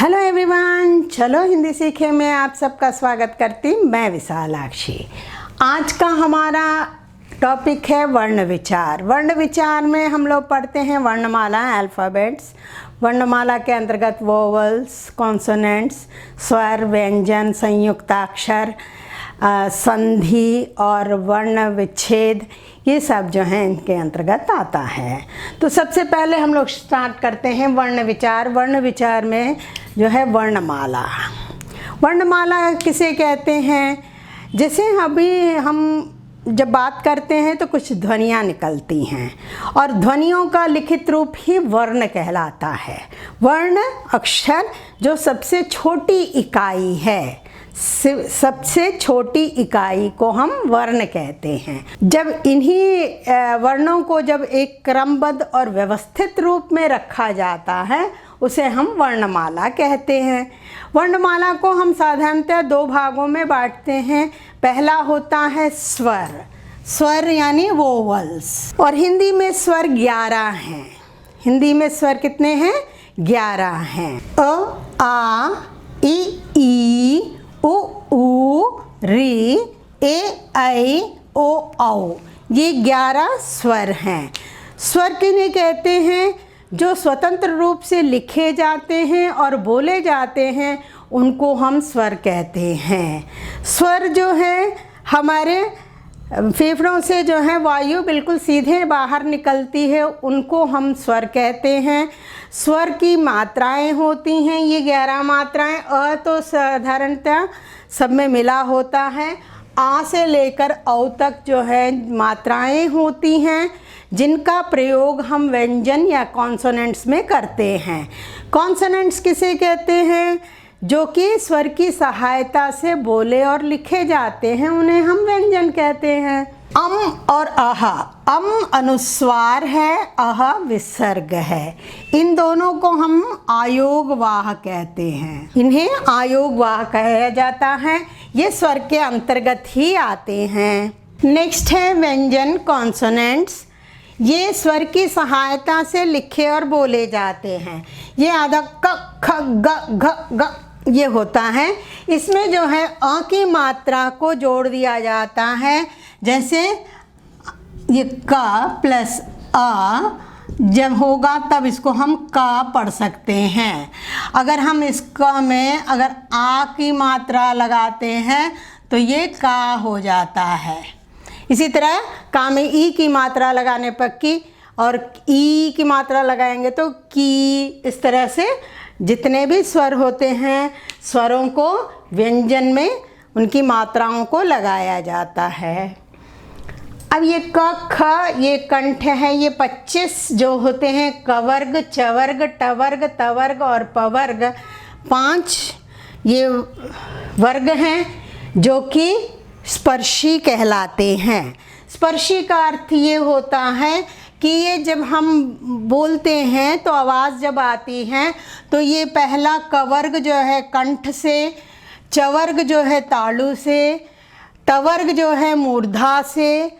Hello everyone, चलो हिंदी सीखे में आप सबका स्वागत करती हूँ। मैं विशालाक्षी। आज का हमारा टॉपिक है वर्ण विचार। वर्ण विचार में हम लोग पढ़ते हैं वर्णमाला, अल्फ़ाबेट्स। वर्णमाला के अंतर्गत वोवल्स, कॉन्सोनेंट्स, स्वर, व्यंजन, संयुक्ताक्षर, संधि और वर्ण विच्छेद, ये सब जो है इनके अंतर्गत आता है। तो सबसे पहले हम लोग स्टार्ट करते हैं वर्ण विचार। वर्ण विचार में जो है वर्णमाला। वर्णमाला किसे कहते हैं? जैसे अभी हम जब बात करते हैं तो कुछ ध्वनियाँ निकलती हैं और ध्वनियों का लिखित रूप ही वर्ण कहलाता है। वर्ण अक्षर जो सबसे छोटी इकाई है, सबसे छोटी इकाई को हम वर्ण कहते हैं। जब इन्हीं वर्णों को जब एक क्रमबद्ध और व्यवस्थित रूप में रखा जाता है उसे हम वर्णमाला कहते हैं। वर्णमाला को हम साधारणतः दो भागों में बांटते हैं। पहला होता है स्वर। स्वर यानी वोवल्स। और हिंदी में स्वर 11 हैं। हिंदी में स्वर कितने हैं? 11 हैं। अ, आ, ई, उ, री, ए, ऐ, ओ, औ। ये 11 स्वर हैं। स्वर किन्हें कहते हैं? जो स्वतंत्र रूप से लिखे जाते हैं और बोले जाते हैं उनको हम स्वर कहते हैं। स्वर जो है हमारे फेफड़ों से जो है वायु बिल्कुल सीधे बाहर निकलती है, उनको हम स्वर कहते हैं। स्वर की मात्राएं होती हैं, ये 11 मात्राएं। अ तो साधारणतः सब में मिला होता है। आ से लेकर औ तक जो है मात्राएं होती हैं जिनका प्रयोग हम व्यंजन या कॉन्सोनेंट्स में करते हैं। कॉन्सोनेंट्स किसे कहते हैं? जो कि स्वर की सहायता से बोले और लिखे जाते हैं, उन्हें हम व्यंजन कहते हैं। अम और अह। अम अनुस्वार है, अह विसर्ग है। इन दोनों को हम आयोगवाह कहते हैं। इन्हें आयोगवाह कहा जाता है। ये स्वर के अंतर्गत ही आते हैं। नेक्स्ट है व्यंजन, कॉन्सोनेंट्स। ये स्वर की सहायता से लिखे और बोले जाते हैं। ये आधा क, ख, ग, घ, ग ये होता है। इसमें जो है अ की मात्रा को जोड़ दिया जाता है। जैसे ये क प्लस अ जब होगा तब इसको हम का पढ़ सकते हैं। अगर हम इस क में अगर आ की मात्रा लगाते हैं तो ये का हो जाता है। इसी तरह का में ई की मात्रा लगाने पर की और ई की मात्रा लगाएंगे तो की। इस तरह से जितने भी स्वर होते हैं, स्वरों को व्यंजन में उनकी मात्राओं को लगाया जाता है। अब ये क, ख, ये कंठ है। ये 25 जो होते हैं कवर्ग, चवर्ग, टवर्ग, तवर्ग और पवर्ग, 5 ये वर्ग हैं जो कि स्पर्शी कहलाते हैं। स्पर्शी का अर्थ ये होता है कि ये जब हम बोलते हैं तो आवाज़ जब आती है तो ये पहला कवर्ग जो है कंठ से, चवर्ग जो है तालु से, टवर्ग जो है मूर्धा से,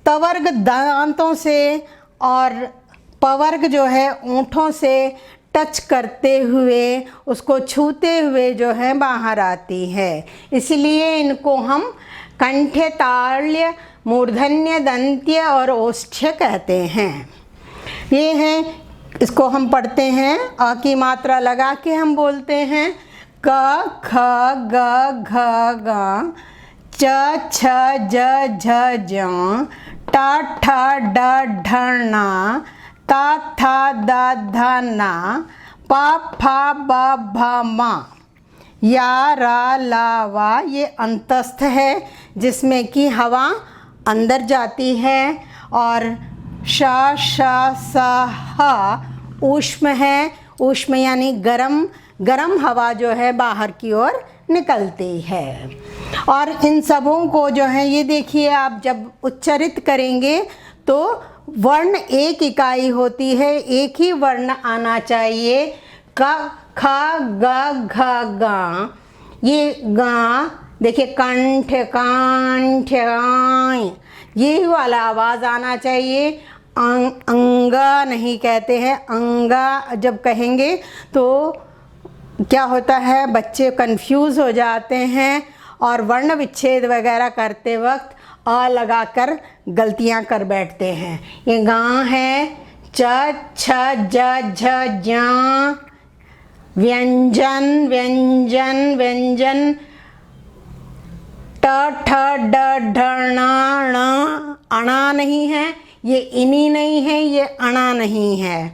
तवर्ग दांतों से और पवर्ग जो है ओंठों से टच करते हुए, उसको छूते हुए जो है बाहर आती है। इसलिए इनको हम कंठ्य, ताल्य, मूर्धन्य, दंत्य और ओष्ठ्य कहते हैं। ये हैं, इसको हम पढ़ते हैं। अ की मात्रा लगा के हम बोलते हैं क, ख, ग, घ, ग, च, छ, ज, झ, ज, ट, ठ, ड, ढ, ण, ता, था, दा, धा, ना, पा, फा, ब, भ, म, या, रा, ला, वा। ये अंतस्थ है जिसमें कि हवा अंदर जाती है और श, श, स, ह ऊष्म है। ऊष्म यानी गरम, गरम हवा जो है बाहर की ओर निकलती है। और इन सबों को जो है ये देखिए, आप जब उच्चारित करेंगे तो वर्ण एक इकाई होती है, एक ही वर्ण आना चाहिए। क, ख, ग, घ, ग। ये गा देखिए, कंठ, कांठ, ये वाला आवाज़ आना चाहिए। अंगा नहीं कहते हैं, अंगा जब कहेंगे तो क्या होता है, बच्चे कंफ्यूज हो जाते हैं और वर्ण विच्छेद वगैरह करते वक्त अ लगाकर गलतियां कर बैठते हैं। ये गां है, च छ ज झ ज्, व्यंजन व्यंजन व्यंजन, ट ठ ड ढ ण ण, अणा नहीं है, ये इनी नहीं है, ये अणा नहीं है।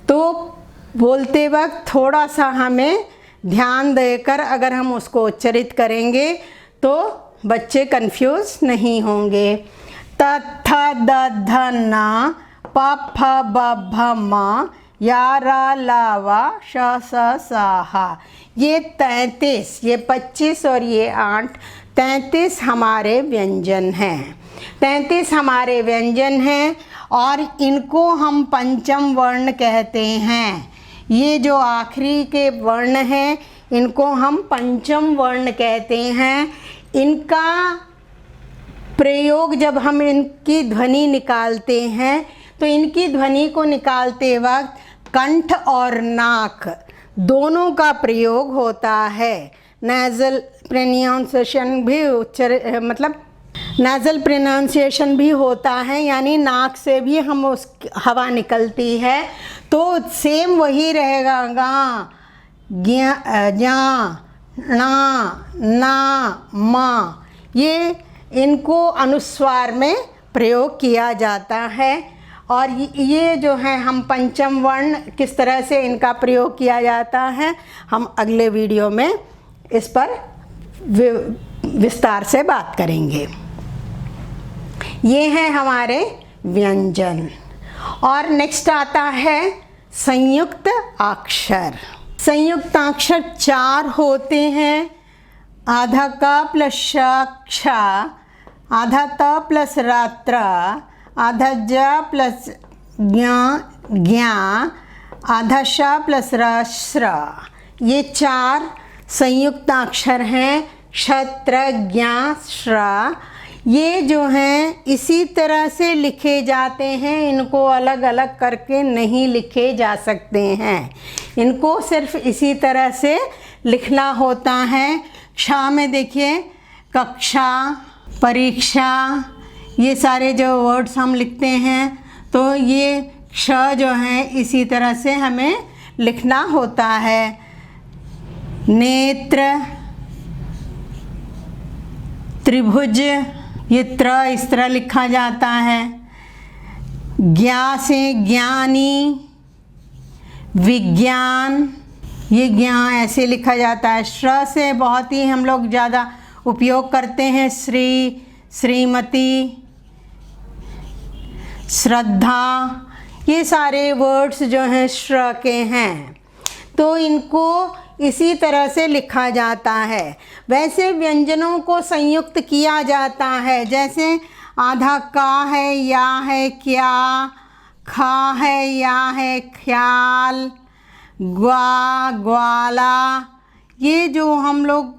तो बोलते वक्त थोड़ा सा हमें ध्यान देकर अगर हम उसको उच्चारित करेंगे तो बच्चे कंफ्यूज नहीं होंगे। त थ द ध न, प फ ब भ म, या रा ला वा, श स सा हा। ये 33, ये 25 और ये 8, 33 हमारे व्यंजन हैं। 33 हमारे व्यंजन हैं और इनको हम पंचम वर्ण कहते हैं। ये जो आखिरी के वर्ण हैं इनको हम पंचम वर्ण कहते हैं। इनका प्रयोग जब हम इनकी ध्वनि निकालते हैं तो इनकी ध्वनि को निकालते वक्त कंठ और नाक दोनों का प्रयोग होता है। नेज़ल प्रोनाउंसिएशन भी नेज़ल प्रोनाउंसिएशन भी होता है, यानी नाक से भी हम उस हवा निकलती है तो सेम वही रहेगा। गा, ज्ञा, ज्ञा, ना, ना, मा, ये इनको अनुस्वार में प्रयोग किया जाता है। और ये जो है हम पंचम वर्ण किस तरह से इनका प्रयोग किया जाता है हम अगले वीडियो में इस पर विस्तार से बात करेंगे। ये हैं हमारे व्यंजन। और नेक्स्ट आता है संयुक्त अक्षर। संयुक्त अक्षर 4 होते हैं। आधा क प्लस श, क्ष, आधा त प्लस रात्र, आधा ज प्लस ज्ञ, ज्ञा, आधा श प्लस र, श्र। ये 4 संयुक्त अक्षर हैं। क्षत्र, ज्ञा, श्र। ये जो हैं इसी तरह से लिखे जाते हैं, इनको अलग अलग करके नहीं लिखे जा सकते हैं। इनको सिर्फ इसी तरह से लिखना होता है। क्षा में देखिए कक्षा, परीक्षा, ये सारे जो वर्ड्स हम लिखते हैं तो ये क्ष जो है इसी तरह से हमें लिखना होता है। नेत्र, त्रिभुज, ये त्र इस तरह लिखा जाता है। ज्ञा से ज्ञानी, विज्ञान, ये ज्ञा ऐसे लिखा जाता है। श्र से बहुत ही हम लोग ज़्यादा उपयोग करते हैं। श्री, श्रीमती, श्रद्धा, ये सारे वर्ड्स जो हैं श्र के हैं तो इनको इसी तरह से लिखा जाता है। वैसे व्यंजनों को संयुक्त किया जाता है, जैसे आधा का है, या है, क्या, खा है, या है, ख्याल, ग्वा, ग्वाला। ये जो हम लोग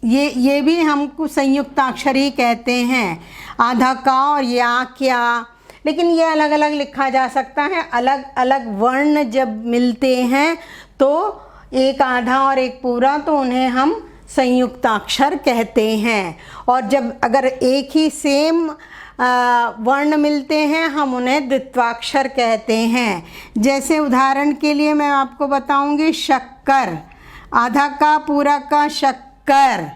ये भी हमको संयुक्त अक्षर ही कहते हैं। आधा का और या, क्या, लेकिन ये अलग अलग लिखा जा सकता है। अलग अलग वर्ण जब मिलते हैं तो एक आधा और एक पूरा तो उन्हें हम संयुक्त अक्षर कहते हैं। और जब अगर एक ही सेम वर्ण मिलते हैं हम उन्हें द्वित्वाक्षर कहते हैं। जैसे उदाहरण के लिए मैं आपको बताऊंगी शक्कर, आधा का पूरा का शक्कर।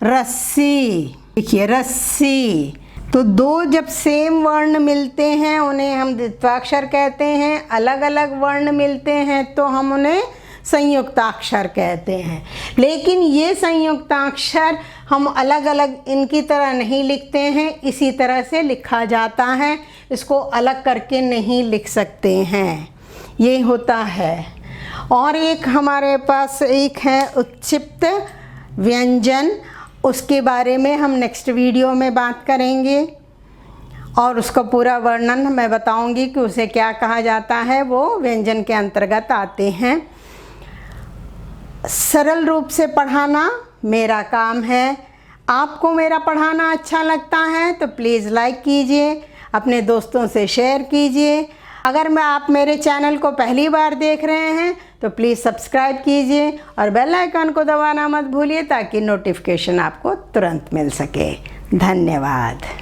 रस्सी, देखिए रस्सी। तो दो जब सेम वर्ण मिलते हैं उन्हें हम द्वित्वाक्षर कहते हैं, अलग अलग वर्ण मिलते हैं तो हम उन्हें संयुक्ताक्षर कहते हैं। लेकिन ये संयुक्ताक्षर हम अलग अलग इनकी तरह नहीं लिखते हैं, इसी तरह से लिखा जाता है, इसको अलग करके नहीं लिख सकते हैं, ये होता है। और एक हमारे पास एक है उत्क्षिप्त व्यंजन, उसके बारे में हम नेक्स्ट वीडियो में बात करेंगे और उसका पूरा वर्णन मैं बताऊंगी कि उसे क्या कहा जाता है, वो व्यंजन के अंतर्गत आते हैं। सरल रूप से पढ़ाना मेरा काम है। आपको मेरा पढ़ाना अच्छा लगता है तो प्लीज़ लाइक कीजिए, अपने दोस्तों से शेयर कीजिए। अगर आप मेरे चैनल को पहली बार देख रहे हैं तो प्लीज़ सब्सक्राइब कीजिए और बेल आइकन को दबाना मत भूलिए ताकि नोटिफिकेशन आपको तुरंत मिल सके। धन्यवाद।